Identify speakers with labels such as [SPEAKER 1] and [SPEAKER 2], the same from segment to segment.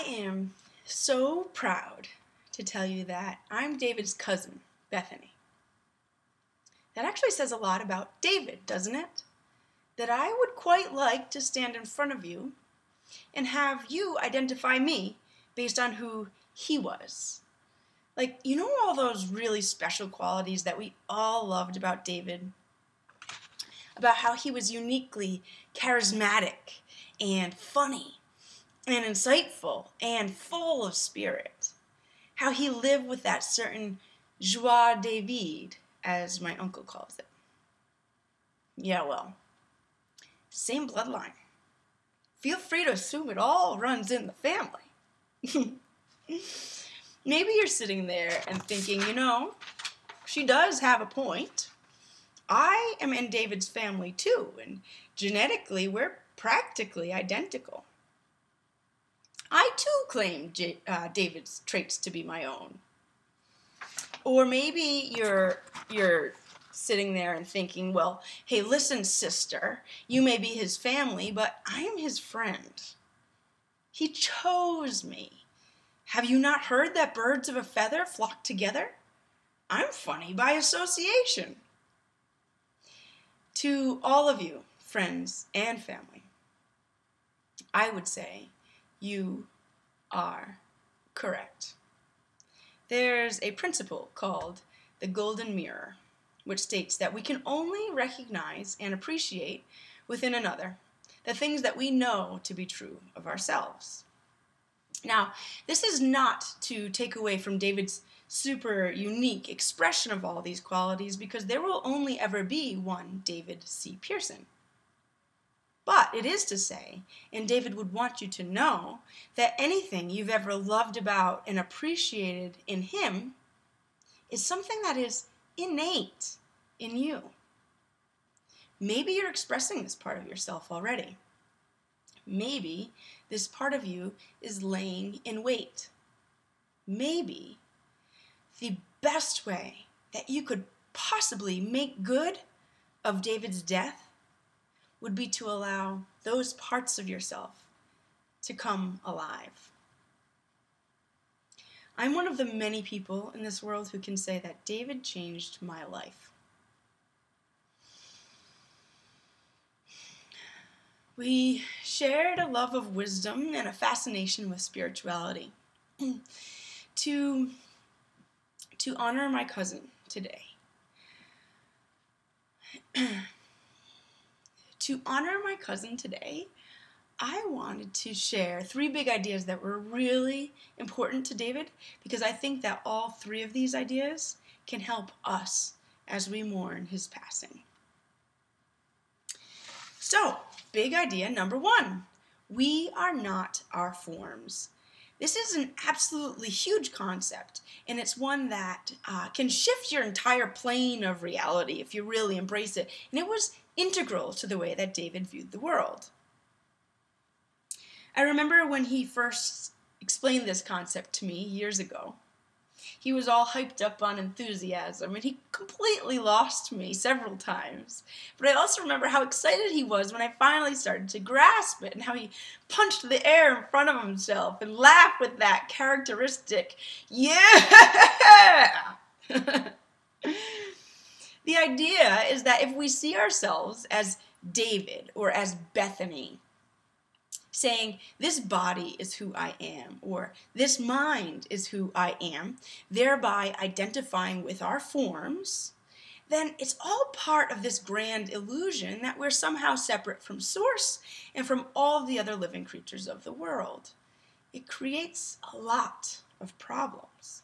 [SPEAKER 1] am so proud to tell you that I'm David's cousin, Bethany. That actually says a lot about David, doesn't it? That I would quite like to stand in front of you and have you identify me based on who he was. Like, you know all those really special qualities that we all loved about David? About how he was uniquely charismatic and funny and insightful and full of spirit. How he lived with that certain joie de vivre, as my uncle calls it. Yeah, well, same bloodline. Feel free to assume it all runs in the family. Maybe you're sitting there and thinking, she does have a point. I am in David's family too, and genetically we're practically identical. I too claim David's traits to be my own. Or maybe you're sitting there and thinking, well, hey, listen, sister, you may be his family, but I am his friend. He chose me. Have you not heard that birds of a feather flock together? I'm funny by association. To all of you, friends and family, I would say you are correct. There's a principle called the golden mirror, which states that we can only recognize and appreciate within another the things that we know to be true of ourselves. Now, this is not to take away from David's super unique expression of all these qualities, because there will only ever be one David C. Pearson. But it is to say, and David would want you to know, that anything you've ever loved about and appreciated in him is something that is innate in you. Maybe you're expressing this part of yourself already. Maybe this part of you is laying in wait. Maybe the best way that you could possibly make good of David's death would be to allow those parts of yourself to come alive. I'm one of the many people in this world who can say that David changed my life. We shared a love of wisdom and a fascination with spirituality. To honor my cousin today. To honor my cousin today, I wanted to share 3 big ideas that were really important to David, because I think that all 3 of these ideas can help us as we mourn his passing. So, big idea number 1, we are not our forms. This is an absolutely huge concept, and it's one that can shift your entire plane of reality if you really embrace it, and it was integral to the way that David viewed the world. I remember when he first explained this concept to me years ago. He was all hyped up on enthusiasm, and he completely lost me several times. But I also remember how excited he was when I finally started to grasp it, and how he punched the air in front of himself and laughed with that characteristic, yeah! The idea is that if we see ourselves as David or as Bethany, saying, this body is who I am, or this mind is who I am, thereby identifying with our forms, then it's all part of this grand illusion that we're somehow separate from Source and from all the other living creatures of the world. It creates a lot of problems.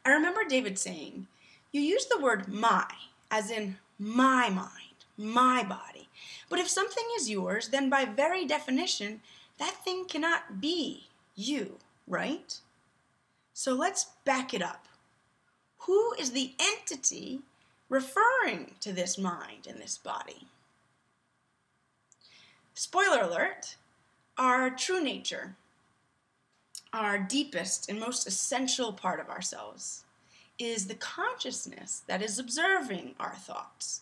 [SPEAKER 1] I remember David saying, you use the word my, as in my mind, my body. But if something is yours, then by very definition, that thing cannot be you, right? So let's back it up. Who is the entity referring to this mind and this body? Spoiler alert, our true nature, our deepest and most essential part of ourselves, is the consciousness that is observing our thoughts.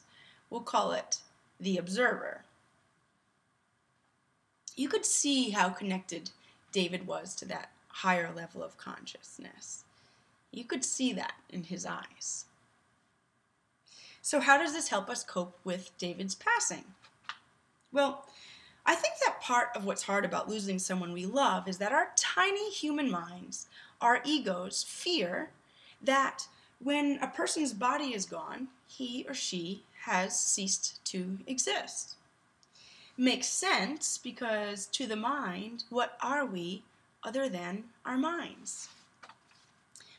[SPEAKER 1] We'll call it the observer. You could see how connected David was to that higher level of consciousness. You could see that in his eyes. So how does this help us cope with David's passing? Well, I think that part of what's hard about losing someone we love is that our tiny human minds, our egos, fear that when a person's body is gone, he or she has ceased to exist. Makes sense because to the mind, what are we other than our minds?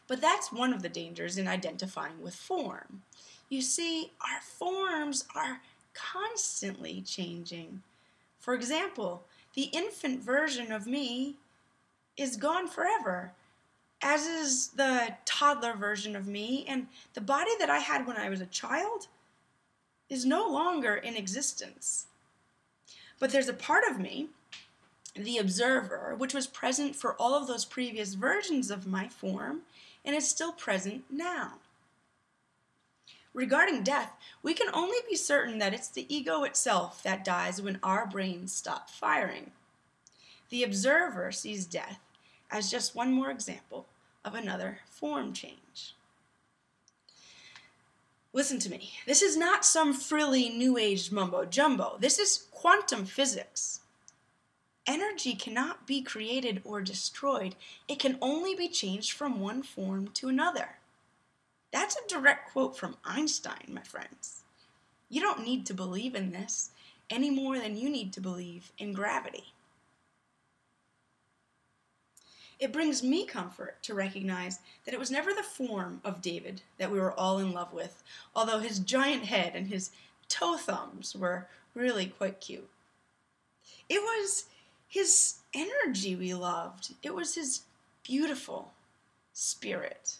[SPEAKER 1] But that's one of the dangers in identifying with form. You see, our forms are constantly changing. For example, the infant version of me is gone forever, as is the toddler version of me, and the body that I had when I was a child is no longer in existence. But there's a part of me, the observer, which was present for all of those previous versions of my form, and is still present now. Regarding death, we can only be certain that it's the ego itself that dies when our brains stop firing. The observer sees death as just one more example of another form change. Listen to me. This is not some frilly New Age mumbo-jumbo. This is quantum physics. Energy cannot be created or destroyed. It can only be changed from one form to another. That's a direct quote from Einstein, my friends. You don't need to believe in this any more than you need to believe in gravity. It brings me comfort to recognize that it was never the form of David that we were all in love with, although his giant head and his toe thumbs were really quite cute. It was his energy we loved. It was his beautiful spirit.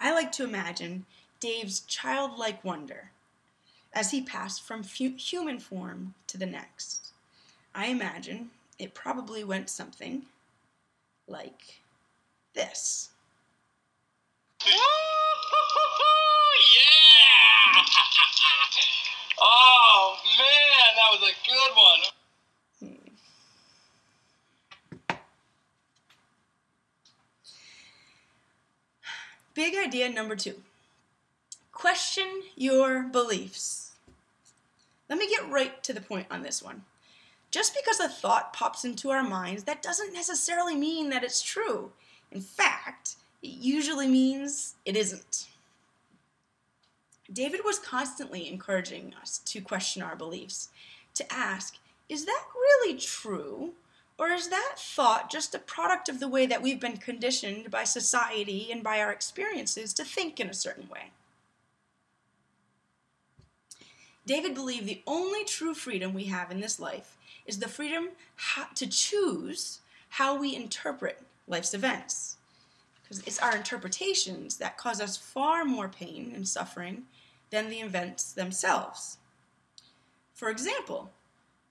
[SPEAKER 1] I like to imagine Dave's childlike wonder as he passed from human form to the next. I imagine it probably went something like this.
[SPEAKER 2] Yeah! Oh man, that was a good one.
[SPEAKER 1] Big idea number 2. Question your beliefs. Let me get right to the point on this one. Just because a thought pops into our minds, that doesn't necessarily mean that it's true. In fact, it usually means it isn't. David was constantly encouraging us to question our beliefs, to ask, is that really true? Or is that thought just a product of the way that we've been conditioned by society and by our experiences to think in a certain way? David believed the only true freedom we have in this life is the freedom to choose how we interpret life's events. Because it's our interpretations that cause us far more pain and suffering than the events themselves. For example,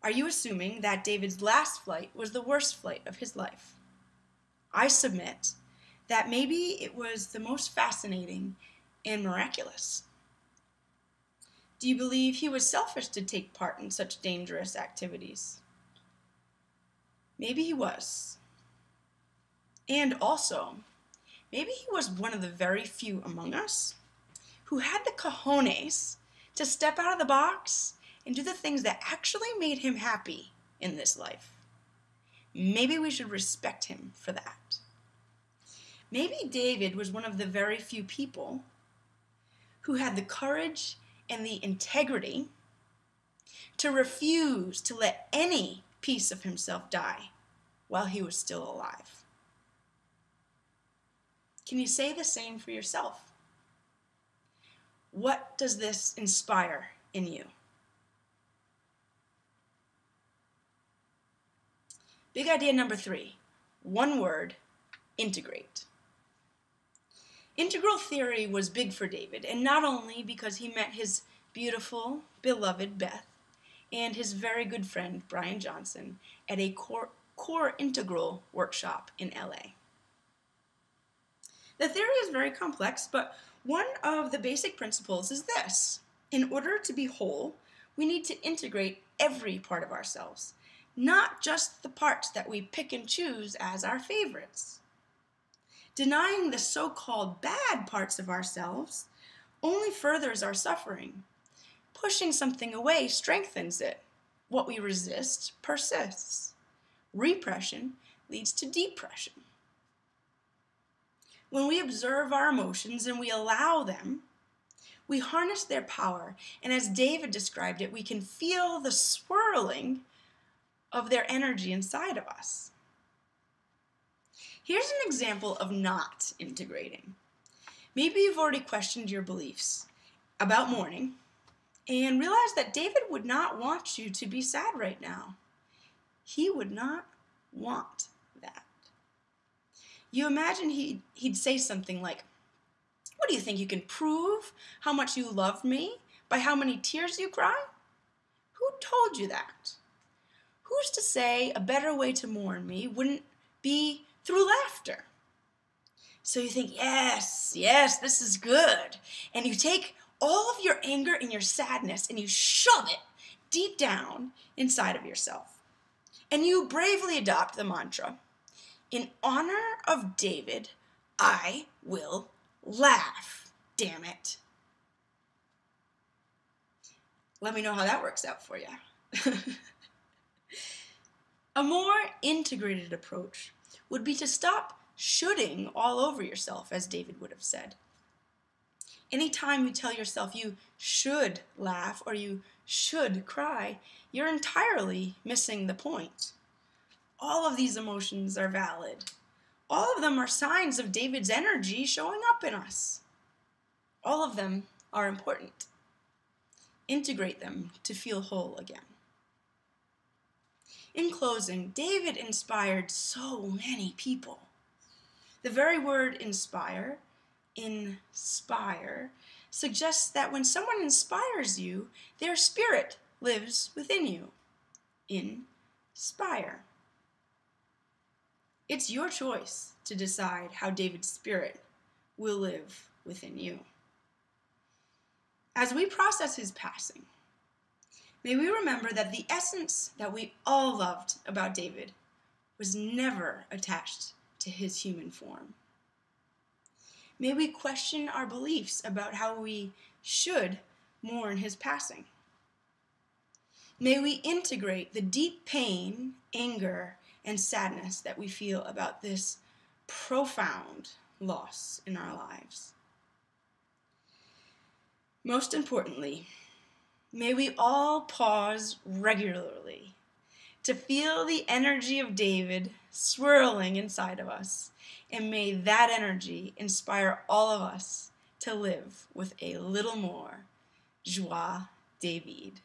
[SPEAKER 1] are you assuming that David's last flight was the worst flight of his life? I submit that maybe it was the most fascinating and miraculous. Do you believe he was selfish to take part in such dangerous activities? Maybe he was. And also, maybe he was one of the very few among us who had the cojones to step out of the box and do the things that actually made him happy in this life. Maybe we should respect him for that. Maybe David was one of the very few people who had the courage and the integrity to refuse to let any piece of himself die while he was still alive. Can you say the same for yourself? What does this inspire in you? Big idea number 3. One word, integrate. Integral theory was big for David, and not only because he met his beautiful, beloved Beth and his very good friend Brian Johnson at a core integral workshop in LA. The theory is very complex, but one of the basic principles is this. In order to be whole, we need to integrate every part of ourselves. not just the parts that we pick and choose as our favorites. Denying the so-called bad parts of ourselves only furthers our suffering. Pushing something away strengthens it. What we resist persists. Repression leads to depression. When we observe our emotions and we allow them, we harness their power, and as David described it, we can feel the swirling of their energy inside of us. Here's an example of not integrating. Maybe you've already questioned your beliefs about mourning and realized that David would not want you to be sad right now. He would not want that. You imagine he'd say something like, "What do you think, you can prove how much you love me by how many tears you cry? Who told you that? Who's to say a better way to mourn me wouldn't be through laughter?" So you think, yes, this is good. And you take all of your anger and your sadness and you shove it deep down inside of yourself. And you bravely adopt the mantra, "In honor of David, I will laugh, damn it." Let me know how that works out for you. A more integrated approach would be to stop shoulding all over yourself, as David would have said. Anytime you tell yourself you should laugh or you should cry, you're entirely missing the point. All of these emotions are valid. All of them are signs of David's energy showing up in us. All of them are important. Integrate them to feel whole again. In closing, David inspired so many people. The very word inspire, suggests that when someone inspires you, their spirit lives within you. Inspire. It's your choice to decide how David's spirit will live within you. As we process his passing, may we remember that the essence that we all loved about David was never attached to his human form. May we question our beliefs about how we should mourn his passing. May we integrate the deep pain, anger, and sadness that we feel about this profound loss in our lives. Most importantly, may we all pause regularly to feel the energy of David swirling inside of us, and may that energy inspire all of us to live with a little more Joie, David.